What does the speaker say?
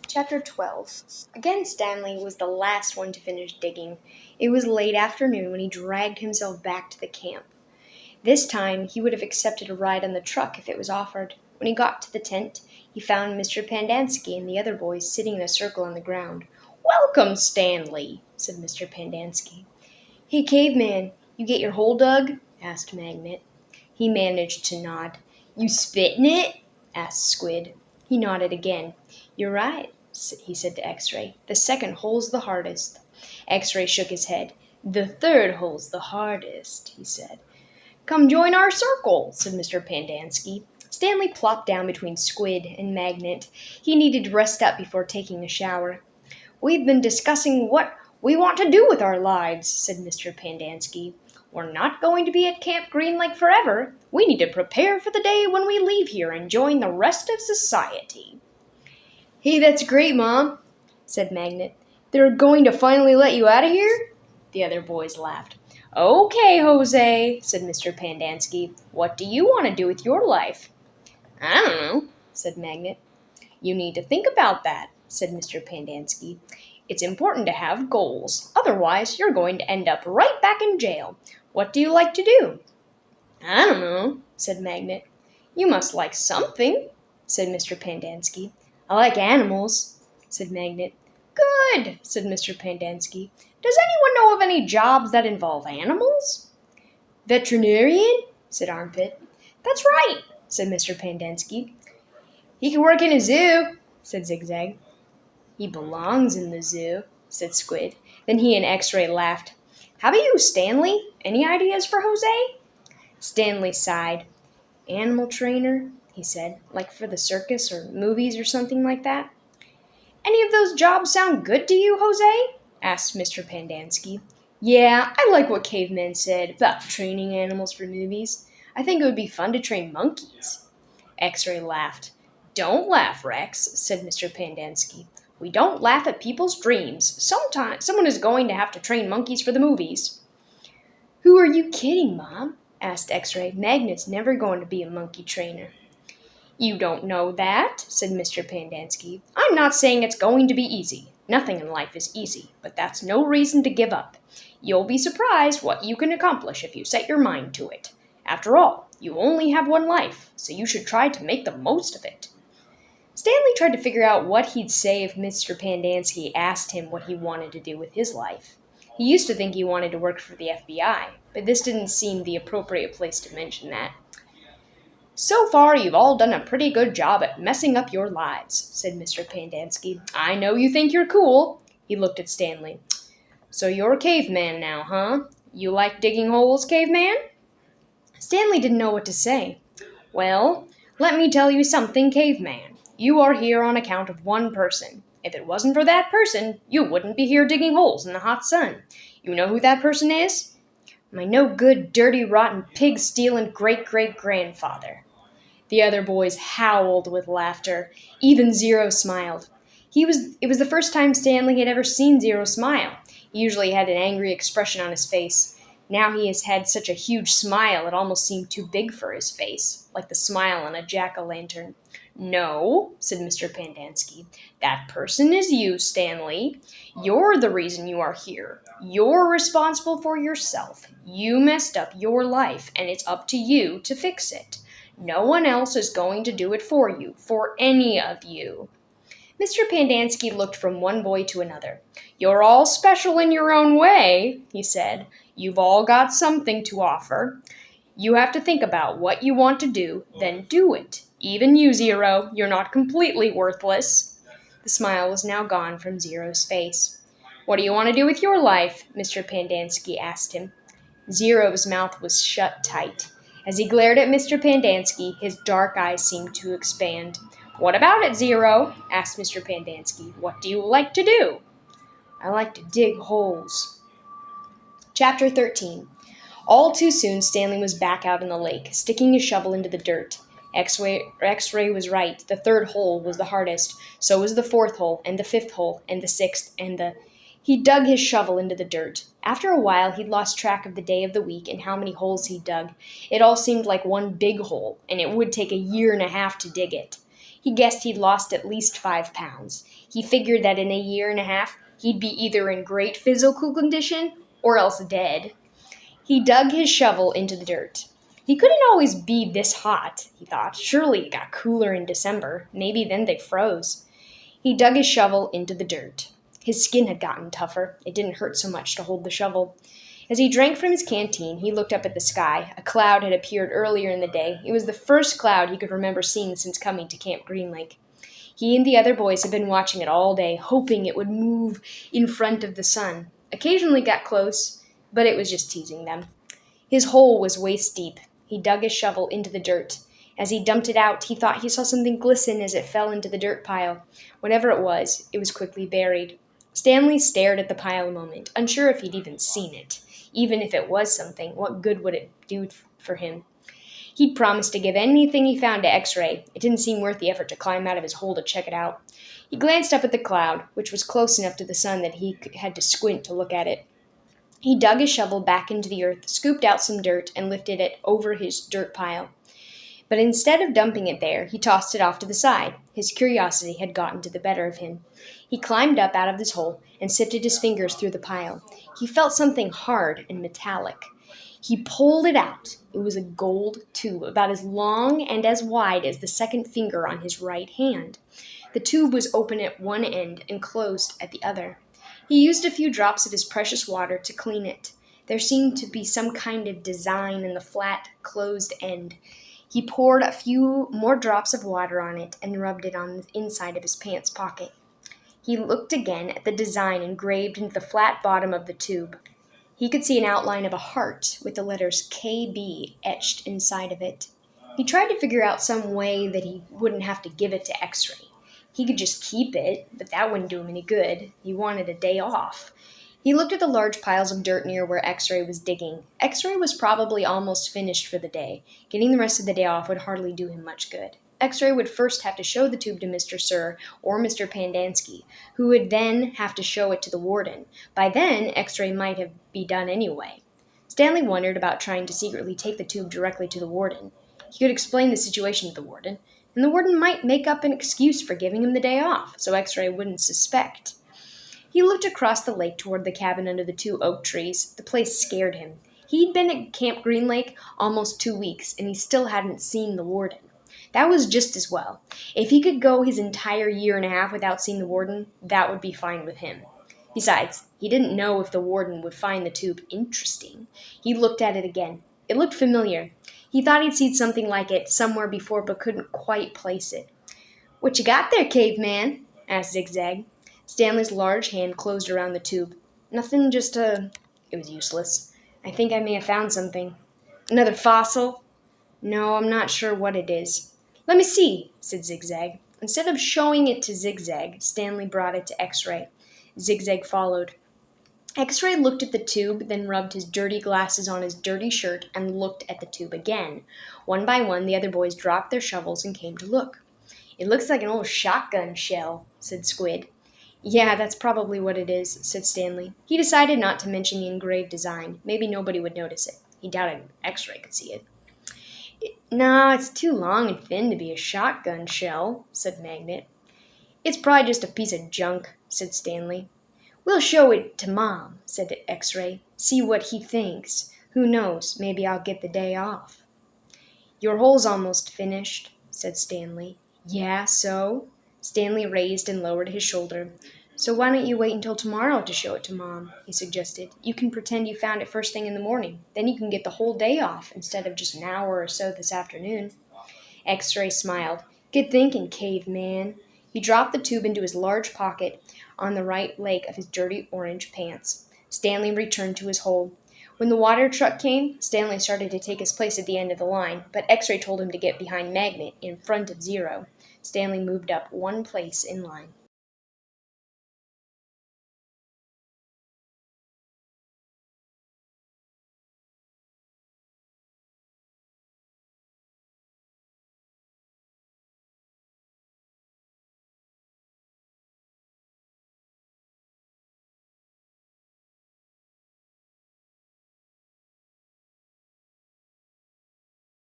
Chapter 12. Again, Stanley was the last one to finish digging. It was late afternoon when he dragged himself back to the camp. This time, he would have accepted a ride on the truck if it was offered. When he got to the tent, he found Mr. Pandansky and the other boys sitting in a circle on the ground. "Welcome, Stanley," said Mr. Pandansky. "Hey, caveman, you get your hole dug?" asked Magnet. He managed to nod. "You spit in it?" asked Squid. He nodded again. "You're right," he said to X-Ray. "The second hole's the hardest." X-Ray shook his head. "The third hole's the hardest," he said. "Come join our circle," said Mr. Pandansky. Stanley plopped down between Squid and Magnet. He needed to rest up before taking a shower. "We've been discussing what we want to do with our lives," said Mr. Pandansky. "We're not going to be at Camp Green Lake forever. We need to prepare for the day when we leave here and join the rest of society." "Hey, that's great, Mom," said Magnet. "They're going to finally let you out of here?" The other boys laughed. "Okay, Jose," said Mr. Pandansky. "What do you want to do with your life?" "I don't know," said Magnet. "You need to think about that," said Mr. Pandansky. "It's important to have goals. Otherwise, you're going to end up right back in jail. What do you like to do?" "I don't know," said Magnet. "You must like something," said Mr. Pandansky. "I like animals," said Magnet. "Good," said Mr. Pandansky. "Does anyone know of any jobs that involve animals?" "Veterinarian?" said Armpit. "That's right," said Mr. Pandansky. "He can work in a zoo," said Zigzag. "He belongs in the zoo," said Squid. Then he and X-Ray laughed. "How about you, Stanley? Any ideas for Jose?" Stanley sighed. "Animal trainer," he said, "like for the circus or movies or something like that." "Any of those jobs sound good to you, Jose?" asked Mr. Pandansky. "Yeah, I like what Caveman said about training animals for movies. I think it would be fun to train monkeys." X-Ray laughed. "Don't laugh, Rex," said Mr. Pandansky. "We don't laugh at people's dreams. Sometime someone is going to have to train monkeys for the movies." "Who are you kidding, Mom?" asked X-Ray. "Magnet's never going to be a monkey trainer." "You don't know that," said Mr. Pandansky. "I'm not saying it's going to be easy. Nothing in life is easy, but that's no reason to give up. You'll be surprised what you can accomplish if you set your mind to it. After all, you only have one life, so you should try to make the most of it." Stanley tried to figure out what he'd say if Mr. Pandansky asked him what he wanted to do with his life. He used to think he wanted to work for the FBI, but this didn't seem the appropriate place to mention that. "So far, you've all done a pretty good job at messing up your lives," said Mr. Pandansky. "I know you think you're cool." He looked at Stanley. "So you're a caveman now, huh? You like digging holes, caveman?" Stanley didn't know what to say. "Well, let me tell you something, caveman. You are here on account of one person. If it wasn't for that person, you wouldn't be here digging holes in the hot sun. You know who that person is?" "My no-good, dirty, rotten, pig-stealing great-great-grandfather." The other boys howled with laughter. Even Zero smiled. It was the first time Stanley had ever seen Zero smile. He usually had an angry expression on his face. Now he has had such a huge smile it almost seemed too big for his face, like the smile on a jack-o'-lantern. "No," said Mr. Pandansky. "That person is you, Stanley. You're the reason you are here. You're responsible for yourself. You messed up your life, and it's up to you to fix it. No one else is going to do it for you, for any of you." Mr. Pandansky looked from one boy to another. "You're all special in your own way," he said. "You've all got something to offer. You have to think about what you want to do, then do it. Even you, Zero, you're not completely worthless." The smile was now gone from Zero's face. "What do you want to do with your life?" Mr. Pandansky asked him. Zero's mouth was shut tight. As he glared at Mr. Pandansky, his dark eyes seemed to expand. "What about it, Zero?" asked Mr. Pandansky. "What do you like to do?" "I like to dig holes." Chapter 13. All too soon, Stanley was back out in the lake, sticking his shovel into the dirt. X-Ray was right. The third hole was the hardest. So was the fourth hole, and the fifth hole, and the sixth, and the... He dug his shovel into the dirt. After a while, he'd lost track of the day of the week and how many holes he dug. It all seemed like one big hole, and it would take a year and a half to dig it. He guessed he'd lost at least 5 pounds. He figured that in a year and a half, he'd be either in great physical condition or else dead. He dug his shovel into the dirt. He couldn't always be this hot, he thought. Surely it got cooler in December. Maybe then they froze. He dug his shovel into the dirt. His skin had gotten tougher. It didn't hurt so much to hold the shovel. As he drank from his canteen, he looked up at the sky. A cloud had appeared earlier in the day. It was the first cloud he could remember seeing since coming to Camp Green Lake. He and the other boys had been watching it all day, hoping it would move in front of the sun. Occasionally got close, but it was just teasing them. His hole was waist deep. He dug his shovel into the dirt. As he dumped it out, he thought he saw something glisten as it fell into the dirt pile. Whatever it was quickly buried. Stanley stared at the pile a moment, unsure if he'd even seen it. Even if it was something, what good would it do for him? He'd promised to give anything he found to X-Ray. It didn't seem worth the effort to climb out of his hole to check it out. He glanced up at the cloud, which was close enough to the sun that he had to squint to look at it. He dug his shovel back into the earth, scooped out some dirt, and lifted it over his dirt pile. But instead of dumping it there, he tossed it off to the side. His curiosity had gotten to the better of him. He climbed up out of his hole and sifted his fingers through the pile. He felt something hard and metallic. He pulled it out. It was a gold tube, about as long and as wide as the second finger on his right hand. The tube was open at one end and closed at the other. He used a few drops of his precious water to clean it. There seemed to be some kind of design in the flat, closed end. He poured a few more drops of water on it and rubbed it on the inside of his pants pocket. He looked again at the design engraved into the flat bottom of the tube. He could see an outline of a heart with the letters KB etched inside of it. He tried to figure out some way that he wouldn't have to give it to X-Ray. He could just keep it, but that wouldn't do him any good. He wanted a day off. He looked at the large piles of dirt near where X-Ray was digging. X-Ray was probably almost finished for the day. Getting the rest of the day off would hardly do him much good. X-Ray would first have to show the tube to Mr. Sir or Mr. Pandansky, who would then have to show it to the warden. By then, X-Ray might be done anyway. Stanley wondered about trying to secretly take the tube directly to the warden. He could explain the situation to the warden, and the warden might make up an excuse for giving him the day off, so X-Ray wouldn't suspect. He looked across the lake toward the cabin under the 2 oak trees. The place scared him. He'd been at Camp Green Lake almost 2 weeks, and he still hadn't seen the warden. That was just as well. If he could go his entire year and a half without seeing the warden, that would be fine with him. Besides, he didn't know if the warden would find the tube interesting. He looked at it again. It looked familiar. He thought he'd seen something like it somewhere before, but couldn't quite place it. "What you got there, caveman?" asked Zigzag. Stanley's large hand closed around the tube. "Nothing, just It was useless. "I think I may have found something." "Another fossil?" "No, I'm not sure what it is." "Let me see," said Zigzag. Instead of showing it to Zigzag, Stanley brought it to X-Ray. Zigzag followed. X-Ray looked at the tube, then rubbed his dirty glasses on his dirty shirt and looked at the tube again. One by one, the other boys dropped their shovels and came to look. "It looks like an old shotgun shell," said Squid. "Yeah, that's probably what it is," said Stanley. He decided not to mention the engraved design. Maybe nobody would notice it. He doubted X-Ray could see it. "No, it's too long and thin to be a shotgun shell," said Magnet. "It's probably just a piece of junk," said Stanley. "We'll show it to Mom," said X-Ray. "See what he thinks. Who knows, maybe I'll get the day off." "Your hole's almost finished," said Stanley. "Yeah, so?" Stanley raised and lowered his shoulder. "So why don't you wait until tomorrow to show it to Mom?" he suggested. "You can pretend you found it first thing in the morning. Then you can get the whole day off instead of just an hour or so this afternoon." X-Ray smiled. "Good thinking, caveman." He dropped the tube into his large pocket on the right leg of his dirty orange pants. Stanley returned to his hole. When the water truck came, Stanley started to take his place at the end of the line, but X-Ray told him to get behind Magnet in front of Zero. Stanley moved up one place in line.